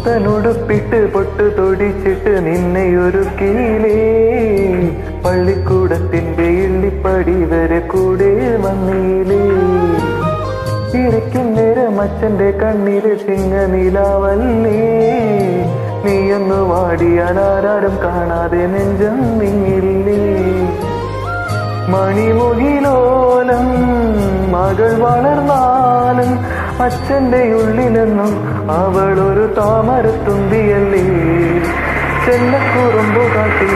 പുത്തനുടുപ്പിട്ട് പൊട്ടു തൊടിച്ചിട്ട് നിന്നെയൊരുക്കിയിലേ പള്ളിക്കൂടത്തിന്റെ ഇള്ളിപ്പടി വരെ കൂടെ വന്നീലേ ഇരിക്കും നേരം അച്ഛന്റെ കണ്ണില് ചിങ്ങനിലാവല്ലേ നീയൊന്നു വാടിയാൽ ആരാരും കാണാതെ നെഞ്ചം നീങ്ങില്ലേ മണിമുകിലോലം മകൾ വളർന്നാലും അച്ഛന്റെ ഉള്ളിലെന്നും അവളൊരു താമരത്തുമ്പിയല്ലേ ചെല്ലക്കുറുമ്പു കാട്ടി